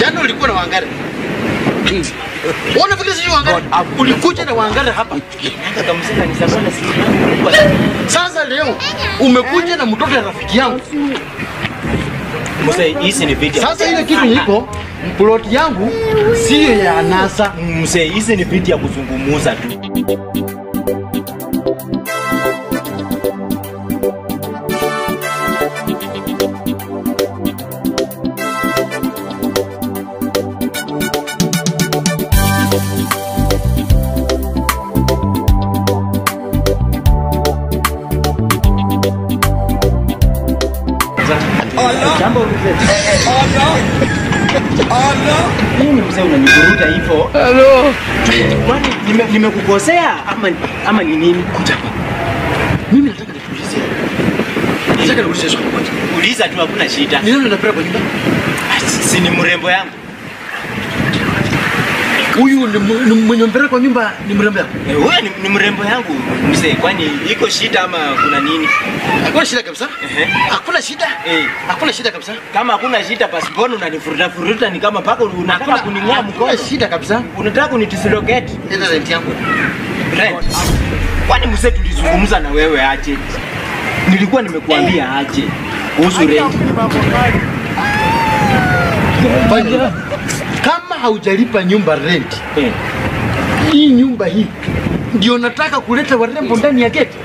Jana ulikuwa na Wangari. Unafikiri sio Wangari? Ulikuja na Wangari hapa. Akamsema ni sabana si. Sasa leo umekuja na mtoto wa rafiki yangu. Mzee, hizi ni video. Sasa ile kitu iko plot yangu sio ya anasa. Mzee, hizi ni video ya kuzungumza tu. Jambo mzee. Nini mzee unanivuruta hivyo? Hello. Kwani nimekukosea ama ni nini? Kuja hapa. Mimi nataka nikuulize. Nataka nikuulize swali moja. Uliza tu hakuna shida. Ni nani anapenda kwa nyumba? Si ni mrembo yangu. Huyu ni mwenye mpera kwa nyumba ni mrembo yako? Wewe ni mrembo yangu mzee, kwani iko shida ama kuna nini? Hakuna shida kabisa? Hakuna shida? Hakuna shida kabisa. Kama hakuna shida basi mbona unanifuruta ni kama paka unataka kuning'oa mkono? Hakuna shida kabisa. Unataka kunitislocate? Ndio rent yangu. Rent. Kwani mzee tulizungumza na wewe aje? Nilikuwa nimekuambia aje kuhusu rent. Fanya. Kama haujalipa nyumba rent. Hii nyumba hii ndio nataka kuleta warembo ndani ya gate.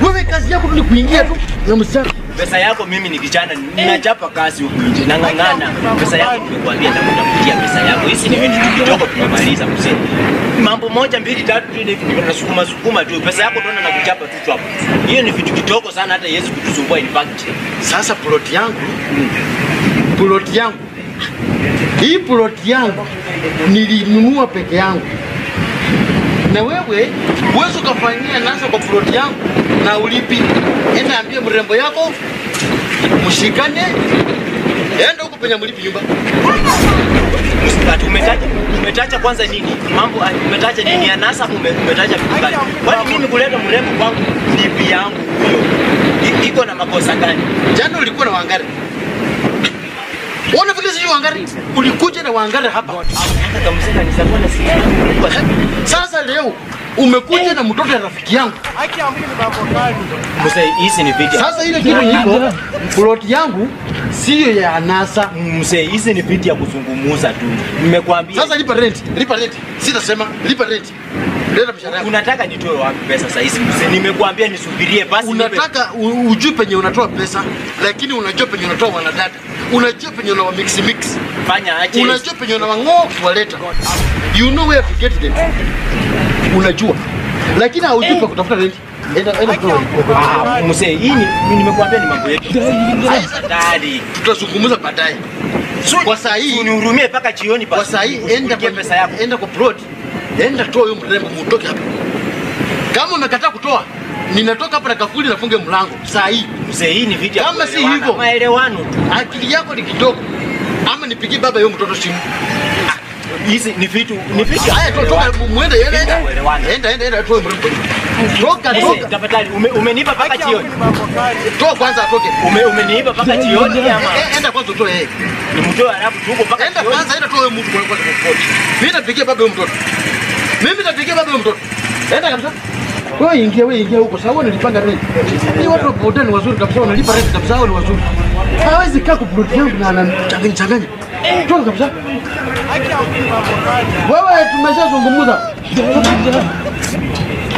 Wewe kazi yako ni kuingia tu na msaka. Pesa yako mimi ni kijana ninachapa kazi huko nje nang'ang'ana. Pesa yako nimekuambia nitakupatia pesa yako. Hizi ni vitu kidogo tumemaliza mzee. Mambo moja mbili tatu tunasukuma tu. Pesa yako tunaona na kuchapa tu hapo. Hiyo ni vitu kidogo sana hata Yesu kutusumbua in fact. Sasa plot yangu. Plot yangu. Hii plot yangu nilinunua peke yangu. Na wewe uwezo kufanyia nasa kwa plot yangu na ulipi. Enda ambie mrembo yako mshikane. Enda huko penye mlipi nyumba. Msikati umetaja kwanza nini? Mambo umetaja nini anasa umetaja vitu gani? Kwani mimi kuleta mrembo kwangu lipi yangu hiyo? Iko na makosa gani? Jana ulikuwa na Wangari. Unafikiri sio Wangari? Ulikuja na Wangari hapa. Akamsema ni sabana si. Sasa leo umekuja na mtoto wa rafiki yangu. Mzee, hizi ni video. Sasa ile kitu iko plot yangu sio ya anasa. Mzee, hizi ni video ya kuzungumza tu. Nimekuambia. Sasa lipa rent, lipa rent. Sitasema lipa rent. Leta mshahara yako. Unataka nitoe wapi pesa sasa hizi mzee? Nimekuambia nisubirie basi. Unataka ujue penye unatoa pesa, lakini unajua penye unatoa wanadada. Unajua penye unawa mix. Fanya aje. Unajua penye unawa kuwaleta. You know where to get them. Unajua. Lakini haujui pa kutafuta rent. Enda kwa. Mzee, hii nimekuambia ni mambo yetu. Sasa tayari tutazungumza baadaye. Kwa saa hii unihurumie mpaka jioni basi. Kwa saa hii enda kwa pesa yako. Enda kwa plot. Enda toa huyo mrembo mtoke hapa. Kama umekataa kutoa, ninatoka hapa na kafuli nafunge mlango. Saa hii. Mzee, hii ni video. Kama si hivyo, maelewano tu. Akili yako ni kidogo. Ama nipigie baba yule mtoto simu. Hizi ni vitu, Haya toka muende enda toa mrembo. Toka. Tafadhali umenipa paka jioni. Toa kwanza atoke. Umenipa paka jioni ama enda kwanza utoe yeye. Nimtoe alafu tuko paka. Enda kwanza enda toa mtu kwa kwanza. Mimi napigia baba yule mtoto. Enda kabisa. Wewe ingia huko. Sawa nilipanga rent. Ni watu wa hotel wazuri kabisa wanalipa rent kabisa wao ni wazuri. Hawezi kaa ku plot yangu na anachanganya. Toka kabisa. Wewe tumeshazungumza.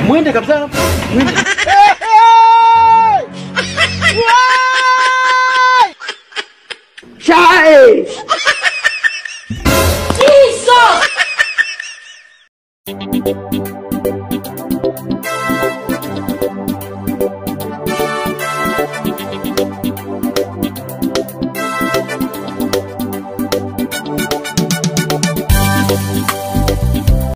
Muende kabisa. Muende. Chai! Jesus!